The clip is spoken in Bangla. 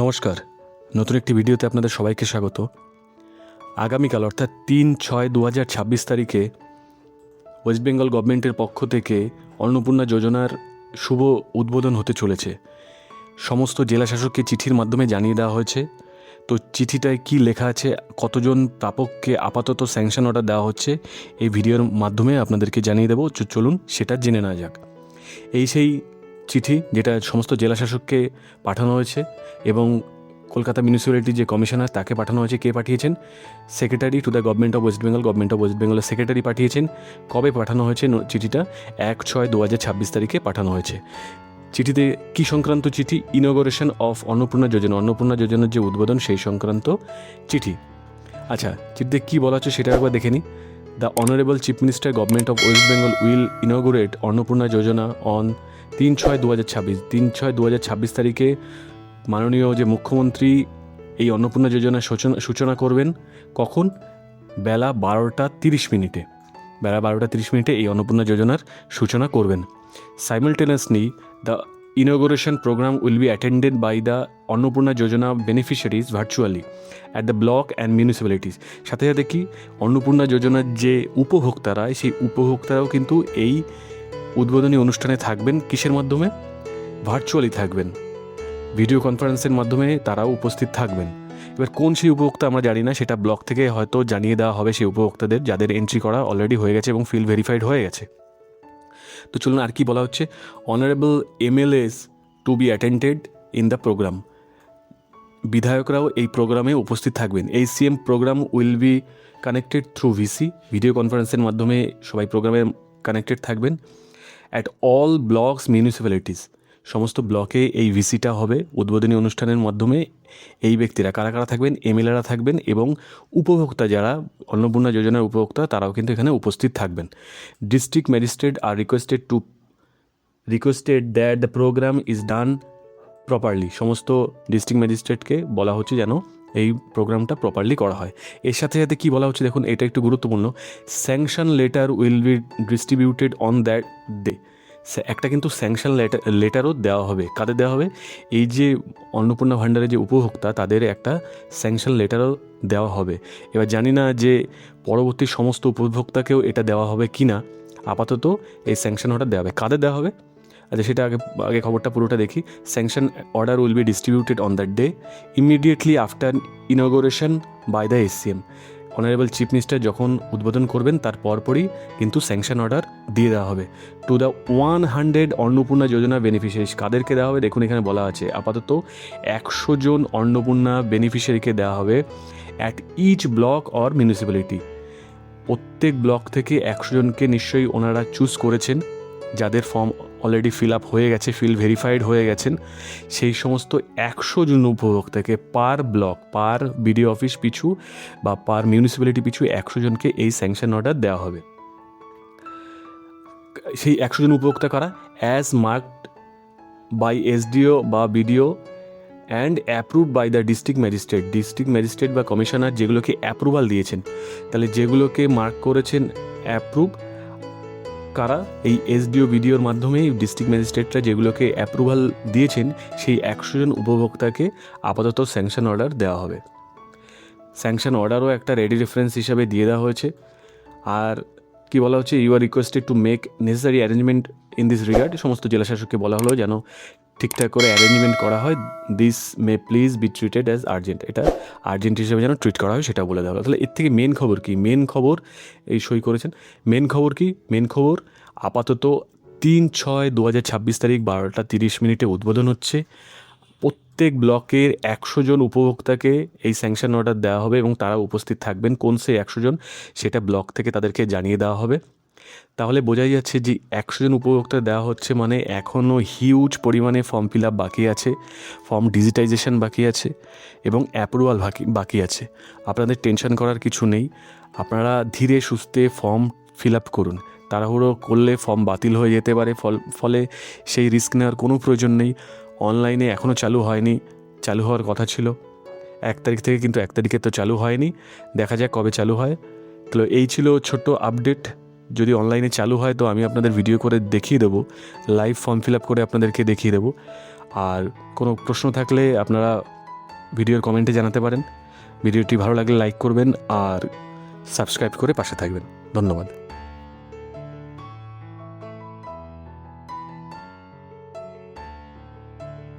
নমস্কার, নতুন একটি ভিডিওতে আপনাদের সবাইকে স্বাগত। আগামীকাল অর্থাৎ 3/6/2026 তারিখে ওয়েস্ট বেঙ্গল গভর্নমেন্টের পক্ষ থেকে অন্নপূর্ণা যোজনার শুভ উদ্বোধন হতে চলেছে। সমস্ত জেলা শাসককে চিঠির মাধ্যমে জানিয়ে দেওয়া হয়েছে। তো চিঠিটায় কি লেখা আছে, কতজন প্রাপককে আপাতত স্যাংশন অর্ডার দেওয়া হচ্ছে, এই ভিডিওর মাধ্যমে আপনাদেরকে জানিয়ে দেবো। চলুন সেটা জেনে নেওয়া যাক। এই সেই চিঠি যেটা সমস্ত জেলা শাসককে পাঠানো হয়েছে এবং কলকাতা মিউনিসিপ্যালিটির যে কমিশনার তাকে পাঠানো হয়েছে। কে পাঠিয়েছেন? Secretary to the government of West Bengal. Government of West বেঙ্গলের সেক্রেটারি পাঠিয়েছেন। কবে পাঠানো হয়েছে চিঠিটা? 1/6/2026 তারিখে পাঠানো হয়েছে। চিঠিতে কি সংক্রান্ত চিঠি? ইনগরেশন অফ অন্নপূর্ণা যোজনা, অন্নপূর্ণা যোজনার যে উদ্বোধন সেই সংক্রান্ত চিঠি। আচ্ছা, চিঠিতে কী বলা হচ্ছে সেটা একবার দেখে নিই। The honourable chief minister government of West Bengal will inaugurate Annapurna Yojana on 3/6/2026। 3/6/2026 তারিখে মাননীয় যে মুখ্যমন্ত্রী এই অন্নপূর্ণা যোজনার সূচনা করবেন। কখন? বেলা 12:30। বেলা 12:30 এই অন্নপূর্ণা যোজনার সূচনা করবেন। Simultaneously the inauguration program will be attended by the Annapurna Yojana beneficiaries virtually at the block and municipalities. সাথে সাথে কি অন্নপূর্ণা যোজনার যে উপভোক্তারা, সেই উপভোক্তারাও কিন্তু এই উদ্বোধনী অনুষ্ঠানে থাকবেন। কিসের মাধ্যমে? ভার্চুয়ালি থাকবেন, ভিডিও কনফারেন্সের মাধ্যমে তারাও উপস্থিত থাকবেন। এবার কোন সেই উপভোক্তা আমরা জানি না, সেটা ব্লক থেকে হয়তো জানিয়ে দেওয়া হবে সেই উপভোক্তাদের যাদের এন্ট্রি করা অলরেডি হয়ে গেছে এবং ফিল ভেরিফাইড হয়ে গেছে। তো চলুন আর কি বলা হচ্ছে। Honourable MLAs to be attended in the programme. বিধায়করাও এই প্রোগ্রামে উপস্থিত থাকবেন। এই CM programme will be connected through VC. Video কনফারেন্সের মাধ্যমে সবাই প্রোগ্রামে কানেক্টেড থাকবেন। অ্যাট অল ব্লকস মিউনিসিপ্যালিটিস, সমস্ত ব্লকে এই ভিসিটা হবে। উদ্বোধনী অনুষ্ঠানের মাধ্যমে এই ব্যক্তিরা কারা কারা থাকবেন? এমএলএরা থাকবেন এবং উপভোক্তা যারা অন্নপূর্ণা যোজনার উপভোক্তা তারাও কিন্তু এখানে উপস্থিত থাকবেন। District magistrate are requested that the programme is done properly. সমস্ত ডিস্ট্রিক্ট ম্যাজিস্ট্রেটকে বলা হচ্ছে যেন এই প্রোগ্রামটা প্রপারলি করা হয়। এর সাথে সাথে কী বলা হচ্ছে দেখুন, এটা একটু গুরুত্বপূর্ণ। Sanction letter will be distributed on that day. একটা কিন্তু স্যাংশন লেটারও দেওয়া হবে। কাদের দেওয়া হবে? এই যে অন্নপূর্ণা ভাণ্ডারের যে উপভোক্তা তাদের একটা স্যাংশন লেটারও দেওয়া হবে। এবার জানি না যে পরবর্তী সমস্ত উপভোক্তাকেও এটা দেওয়া হবে কি না। আপাতত এই স্যাংশন অর্ডার দেওয়া হবে। কাদের দেওয়া হবে? আচ্ছা, সেটা আগে খবরটা পুরোটা দেখি। Sanction order will be distributed on that day immediately after inauguration by the SCM. Honourable chief minister যখন উদ্বোধন করবেন তার পরপরই কিন্তু স্যাংশন অর্ডার দিয়ে দেওয়া হবে to the 100 Annapurna Yojana beneficiaries. কাদেরকে দেওয়া হবে দেখুন, এখানে বলা আছে আপাতত 100 জন অন্নপূর্ণা বেনিফিশিয়ারিকে দেওয়া হবে at each block or municipality. প্রত্যেক ব্লক থেকে 100 জনকে নিশ্চয়ই ওনারা চুজ করেছেন, যাদের ফর্ম অলরেডি ফিল আপ হয়ে গেছে, ফিল ভেরিফাইড হয়ে গেছেন। সেই সমস্ত 100 জন উপভোক্তাকে পার ব্লক, পার বিডিও অফিস পিছু বা পার মিউনিসিপ্যালিটি পিছু 100 জনকে এই স্যাংশন অর্ডার দেওয়া হবে। সেই 100 জন উপভোক্তা কারা? অ্যাজ মার্কড বাই এসডিও বা BDO and approved by the district magistrate. District magistrate বা কমিশনার যেগুলোকে অ্যাপ্রুভাল দিয়েছেন, তাহলে যেগুলোকে মার্ক করেছেন অ্যাপ্রুভ, কারা? এই এসডিও বিডিওর মাধ্যমে ডিস্ট্রিক্ট ম্যাজিস্ট্রেটরা যেগুলোকে অ্যাপ্রুভাল দিয়েছেন সেই 100 জন উপভোক্তাকে আপাতত স্যাংশন অর্ডার দেওয়া হবে। স্যাংশন অর্ডারও একটা রেডি রেফারেন্স হিসাবে দিয়ে দেওয়া হয়েছে। আর কি বলা হচ্ছে? You are requested to make necessary arrangement in this regard. সমস্ত জেলা শাসককে বলা হলো যেন ঠিকঠাক করে অ্যারেঞ্জমেন্ট করা হয়। This may please be treated as urgent. এটা আর্জেন্ট হিসেবে যেন ট্রিট করা হয় সেটা বলে দেওয়া হলো। তাহলে এর থেকে মেন খবর কি? মেন খবর এই সই করেছেন। মেন খবর কি? মেন খবর আপাতত 3/6/2026 তারিখ 12:30 উদ্বোধন হচ্ছে। প্রত্যেক ব্লকের 100 জন উপভোক্তাকে এই স্যাংশন অর্ডার দেওয়া হবে এবং তারা উপস্থিত থাকবেন। কোন সেই 100 জন সেটা ব্লক থেকে তাদেরকে জানিয়ে দেওয়া হবে। তাহলে বোঝাই যাচ্ছে যে 100 জন উপভোক্তা দেওয়া হচ্ছে মানে এখনও হিউজ পরিমাণে ফর্ম ফিল আপ বাকি আছে, ফর্ম ডিজিটাইজেশন বাকি আছে এবং অ্যাপ্রুভাল বাকি আছে। আপনাদের টেনশন করার কিছু নেই। আপনারা ধীরে সুস্থে ফর্ম ফিল আপ করুন। তাড়াহুড়ো করলে ফর্ম বাতিল হয়ে যেতে পারে, ফলে সেই রিস্ক নেওয়ার কোনো প্রয়োজন নেই। অনলাইনে এখনও চালু হয়নি, চালু হওয়ার কথা ছিল 1 তারিখ থেকে, কিন্তু 1 তারিখে তো চালু হয়নি। দেখা যাক কবে চালু হয়। তো এই ছিল ছোট্ট আপডেট। যদি অনলাইনে চালু হয় তো আমি আপনাদের ভিডিও করে দেখিয়ে দেবো, লাইভ ফর্ম ফিল আপ করে আপনাদেরকে দেখিয়ে দেবো। আর কোনো প্রশ্ন থাকলে আপনারা ভিডিওর কমেন্টে জানাতে পারেন। ভিডিওটি ভালো লাগলে লাইক করবেন আর সাবস্ক্রাইব করে পাশে থাকবেন। ধন্যবাদ।